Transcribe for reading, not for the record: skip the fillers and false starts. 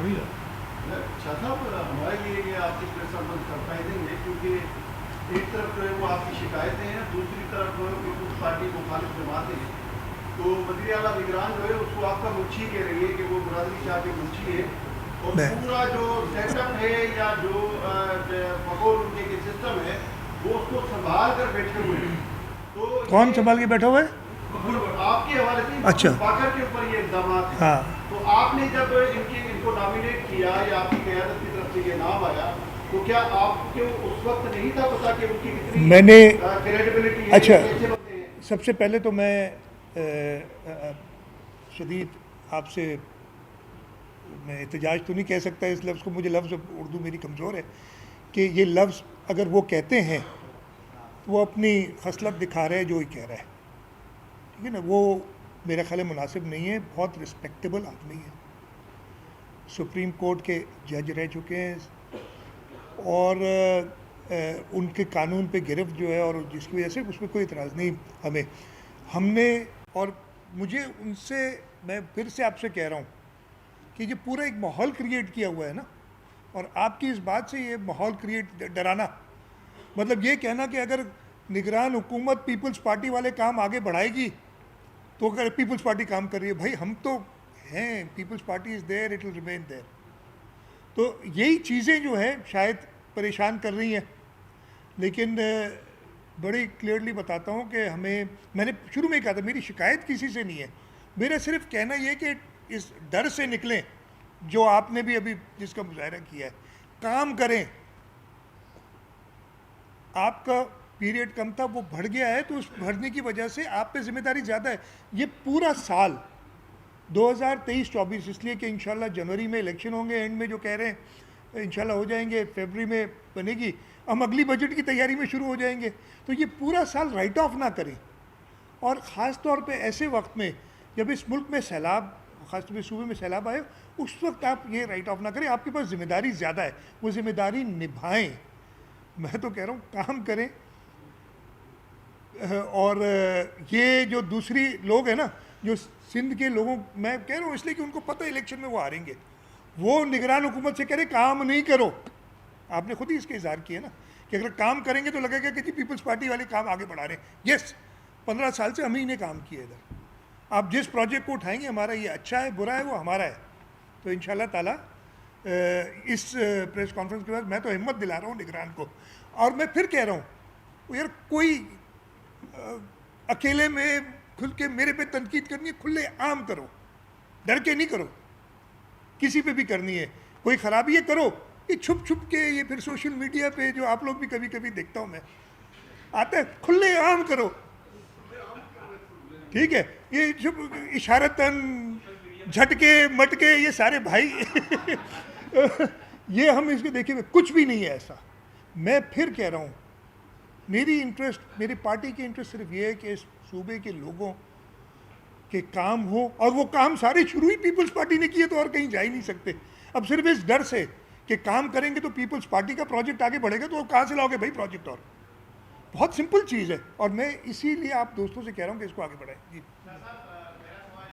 शाह साहब, हमारे लिए ये आपकी प्रेस कॉन्फ्रेंस सरप्राइजिंग है, क्योंकि एक तरफ जो है वो आपकी शिकायतें हैं, दूसरी तरफ पीपुल्स पार्टी मुखालिफ जमातें हैं। तो वज़ीर आला निगरान जो है उसको आपका मुंशी कह रही है कि वो मुरादी शाह के मुंशी है, और पूरा जो सेटअप है या जो पकोर उनके के सिस्टम है वो उसको संभाल कर बैठे हुए हैं। तो कौन संभाल के बैठा हुआ है? आपके हवाले से अच्छा, बाकर के ऊपर ये इल्जाम है। हाँ, तो आपने जब इनको नॉमिनेट किया या आपकी क़यादत की तरफ से ये नाम आया, तो क्या आपको उस वक्त नहीं था पता कि उनकी कितनी मैंने क्रेडिबिलिटी है? अच्छा, कैसे बनते हैं? सबसे पहले तो मैं शदीद आपसे मैं एहतजाज तो नहीं कह सकता इस लफ्ज़ को, मुझे लफ्ज़ उर्दू मेरी कमज़ोर है, कि ये लफ्ज़ अगर वो कहते हैं तो वो अपनी खसलत दिखा रहे हैं जो ही कह रहा है, ठीक है ना। वो मेरा ख्याल मुनासिब नहीं है। बहुत रिस्पेक्टेबल आदमी है, सुप्रीम कोर्ट के जज रह चुके हैं, और उनके कानून पे गिरफ्त जो है और जिसकी वजह से उसमें कोई इतराज़ नहीं हमें हमने। और मुझे उनसे, मैं फिर से आपसे कह रहा हूँ कि ये पूरा एक माहौल क्रिएट किया हुआ है ना, और आपकी इस बात से ये माहौल क्रिएट डराना, मतलब ये कहना कि अगर निगरान हुकूमत पीपल्स पार्टी वाले काम आगे बढ़ाएगी तो अगर पीपल्स पार्टी काम कर रही है, भाई हम तो हैं, Peoples Party is there, it will remain there. तो यही चीज़ें जो हैं शायद परेशान कर रही हैं, लेकिन बड़ी क्लियरली बताता हूँ कि हमें, मैंने शुरू में कहा था मेरी शिकायत किसी से नहीं है, मेरा सिर्फ कहना ये कि इस डर से निकलें जो आपने भी अभी जिसका मुजाहरा किया है, काम करें। आपका पीरियड कम था, वो बढ़ गया है, तो उस बढ़ने की वजह से आप पे जिम्मेदारी ज़्यादा है। ये पूरा साल 2023-24, इसलिए कि इंशाल्लाह जनवरी में इलेक्शन होंगे, एंड में जो कह रहे हैं इंशाल्लाह हो जाएंगे, फरवरी में बनेगी, हम अगली बजट की तैयारी में शुरू हो जाएंगे। तो ये पूरा साल राइट ऑफ ना करें, और ख़ास तौर पे ऐसे वक्त में जब इस मुल्क में सैलाब, ख़ासतौर पर सूबे में सैलाब आए, उस वक्त आप ये राइट ऑफ ना करें। आपके पास जिम्मेदारी ज़्यादा है, वो जिम्मेदारी निभाएं। मैं तो कह रहा हूँ काम करें। और ये जो दूसरी लोग हैं ना, जो सिंध के लोगों, मैं कह रहा हूँ इसलिए कि उनको पता है इलेक्शन में वो हारेंगे, वो निगरान हुकूमत से कह रहे काम नहीं करो। आपने खुद ही इसके इज़हार किया ना कि अगर काम करेंगे तो लगेगा कि जी पीपल्स पार्टी वाले काम आगे बढ़ा रहे हैं। यस, 15 साल से हम ही ने काम किया इधर। आप जिस प्रोजेक्ट को उठाएंगे, हमारा ये अच्छा है बुरा है वो हमारा है, तो इंशाल्लाह ताला इस प्रेस कॉन्फ्रेंस के बाद मैं तो हिम्मत दिला रहा हूँ निगरान को। और मैं फिर कह रहा हूँ यार, कोई अकेले में खुल के मेरे पे तनकीद करनी है, खुले आम करो, डर के नहीं करो। किसी पे भी करनी है, कोई ख़राबी है करो, ये छुप छुप के, ये फिर सोशल मीडिया पे जो आप लोग भी कभी कभी देखता हूँ मैं, आता है, खुले आम करो, ठीक है। ये छुप इशारतन झटके मटके ये सारे भाई ये हम इसको देखे हुए कुछ भी नहीं है ऐसा। मैं फिर कह रहा हूँ, मेरी इंटरेस्ट, मेरी पार्टी की इंटरेस्ट सिर्फ ये है कि इस सूबे के लोगों के काम हो, और वो काम सारे शुरू ही पीपल्स पार्टी ने किए, तो और कहीं जा ही नहीं सकते। अब सिर्फ इस डर से कि काम करेंगे तो पीपल्स पार्टी का प्रोजेक्ट आगे बढ़ेगा, तो कहाँ से लाओगे भाई प्रोजेक्ट? और बहुत सिंपल चीज़ है, और मैं इसीलिए आप दोस्तों से कह रहा हूँ कि इसको आगे बढ़ाएं। जी।